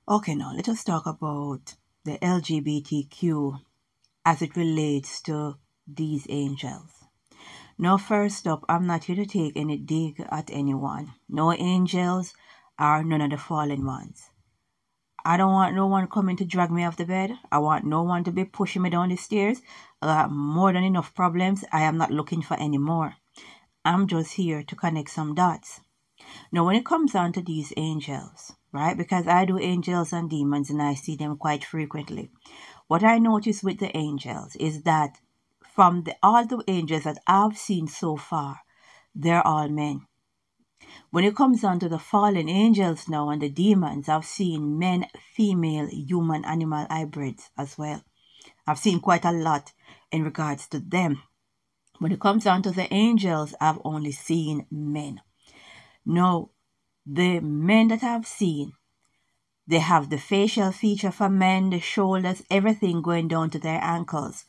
Okay, now let us talk about the LGBTQ as it relates to these angels. Now, first up, I'm not here to take any dig at anyone. No angels are none of the fallen ones. I don't want no one coming to drag me off the bed. I want no one to be pushing me down the stairs. I got more than enough problems. I am not looking for any more. I'm just here to connect some dots. Now, when it comes down to these angels, right? Because I do angels and demons and I see them quite frequently. What I notice with the angels is that from all the angels that I've seen so far, they're all men. When it comes down to the fallen angels now and the demons, I've seen men, female, human, animal hybrids as well. I've seen quite a lot in regards to them. When it comes down to the angels, I've only seen men. Now, the men that I've seen, they have the facial feature for men, the shoulders, everything going down to their ankles.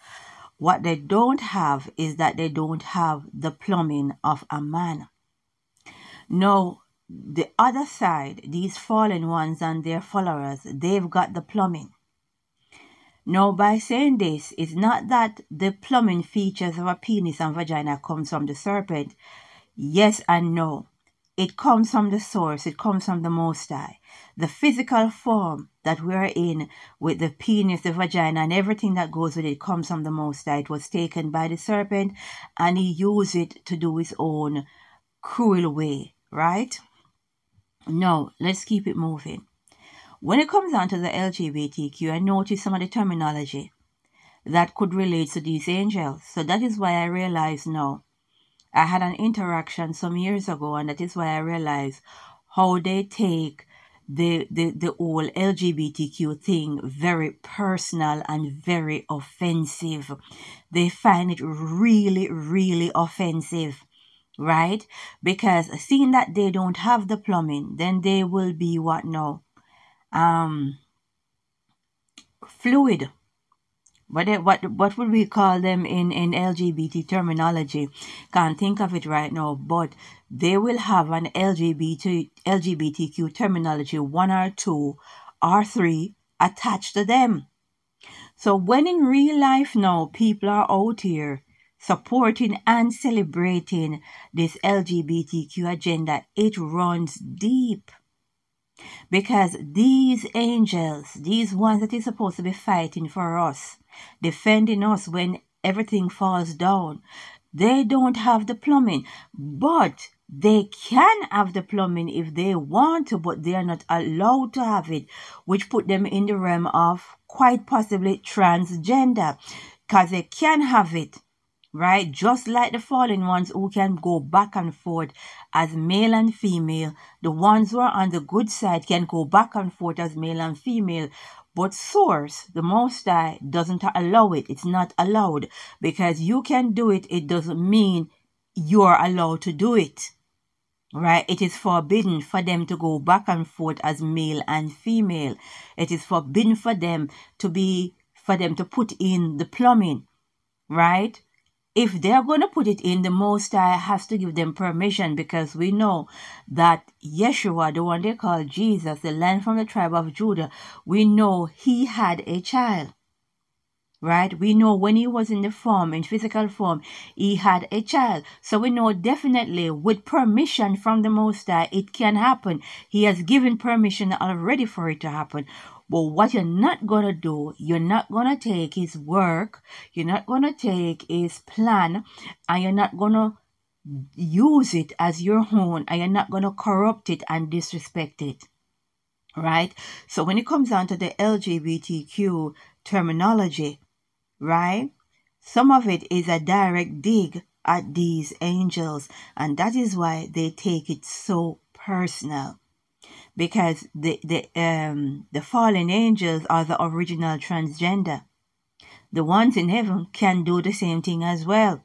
What they don't have is that they don't have the plumbing of a man. Now, the other side, these fallen ones and their followers, they've got the plumbing. Now, by saying this, it's not that the plumbing features of a penis and vagina comes from the serpent. Yes and no. It comes from the source. It comes from the Most High. The physical form that we're in with the penis, the vagina, and everything that goes with it comes from the Most High. It was taken by the serpent, and he used it to do his own cruel way, right? Now, let's keep it moving. When it comes down to the LGBTQ, I noticed some of the terminology that could relate to these angels. So that is why I realized now. I had an interaction some years ago, and that is why I realized how they take the whole LGBTQ thing very personal and very offensive. They find it really, really offensive, right? Because seeing that they don't have the plumbing, then they will be what now? Fluid. What would we call them in LGBT terminology? Can't think of it right now, but they will have an LGBTQ terminology, 1 or 2 or 3 attached to them. So when in real life now, people are out here supporting and celebrating this LGBTQ agenda, it runs deep. Because these angels, these ones that is supposed to be fighting for us, defending us when everything falls down, they don't have the plumbing. But they can have the plumbing if they want to, but they are not allowed to have it, which put them in the realm of quite possibly transgender, because they can have it, right? Just like the fallen ones who can go back and forth as male and female. The ones who are on the good side can go back and forth as male and female. But source, the Most High, doesn't allow it. It's not allowed. Because you can do it, it doesn't mean you're allowed to do it. Right? It is forbidden for them to go back and forth as male and female. It is forbidden for them to put in the plumbing. Right? If they're going to put it in, the Most High has to give them permission, because we know that Yeshua, the one they call Jesus, the Lion from the tribe of Judah, we know he had a child, right? We know when he was in physical form, he had a child. So we know definitely with permission from the Most High, it can happen. He has given permission already for it to happen. But what you're not going to do, you're not going to take his work, you're not going to take his plan, and you're not going to use it as your own, and you're not going to corrupt it and disrespect it, right? So when it comes down to the LGBTQ terminology, right, some of it is a direct dig at these angels, and that is why they take it so personal. Because the fallen angels are the original transgender. The ones in heaven can do the same thing as well.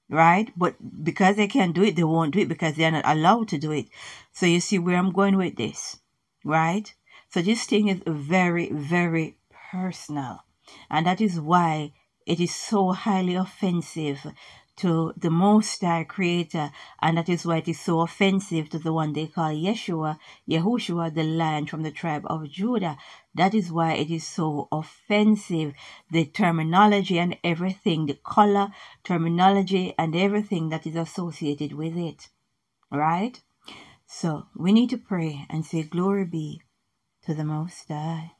Right? But because they can't do it, they won't do it because they're not allowed to do it. So you see where I'm going with this. Right? So this thing is very, very personal. And that is why it is so highly offensive to the Most High Creator, and that is why it is so offensive to the one they call Yahushua, the Lion from the tribe of Judah. That is why it is so offensive. The terminology and everything, the color, terminology, and everything that is associated with it. Right? So we need to pray and say, Glory be to the Most High.